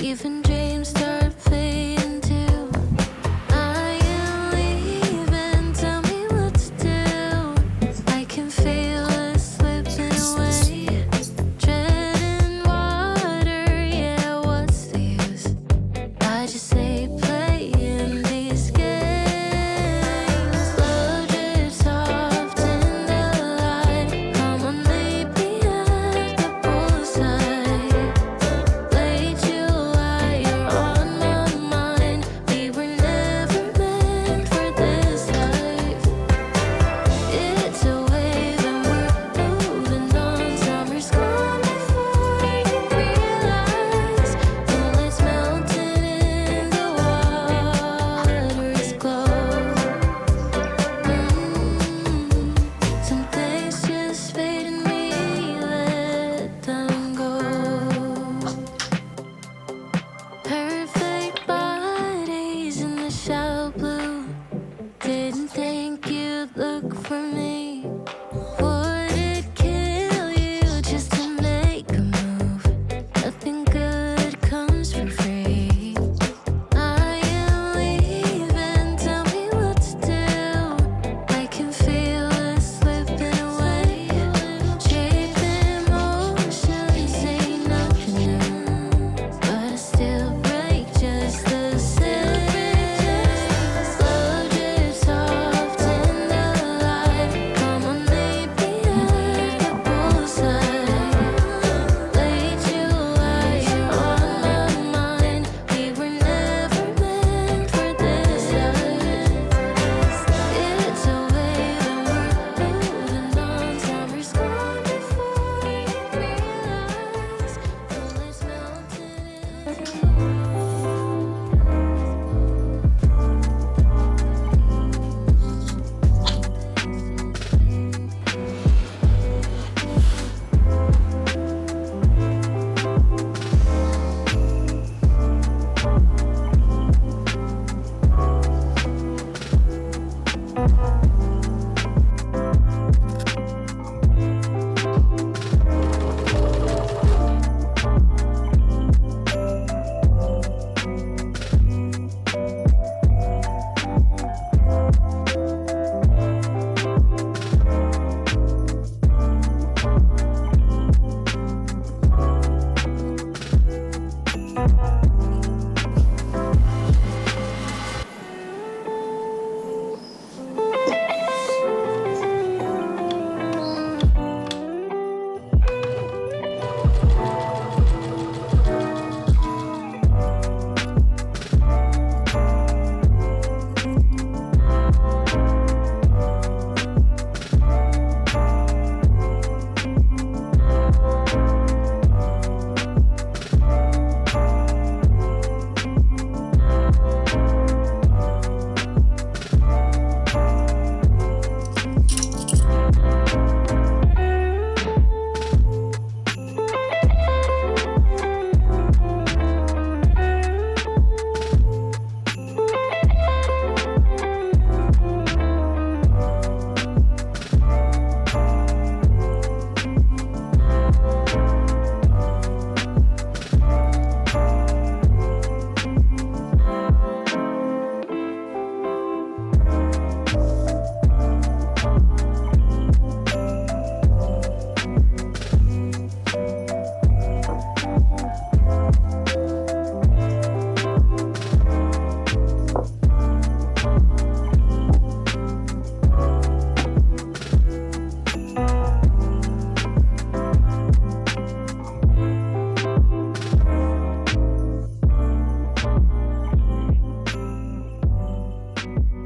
Even dreams start fading too. I am leaving, tell me what to do. I can feel us slipping away. Treading water, yeah, what's the use? I just hate playing these games. Slow drip soft in the light. Come on, meet me at the poolside. Late July, you're on my mind. We were never meant for this life. It's a wave and we're moving on. Summer's gone before you realize. Bullets melting in the water is cold. Some things just fade and we let them go. Perfect bodies in the shallow blue. Didn't think you'd look for me. Would it kill you just to make a move? Nothing good comes for free. I am leaving, tell me what to do. I can feel us slipping away. Shape emotions ain't nothing new, but I still break just the same. Slow drip soft in the light. Come on, meet me at the poolside. Late July, you're on my mind. We were never meant for this life. It's a wave and we're moving on. Summer's gone before you realize. Bullets melting in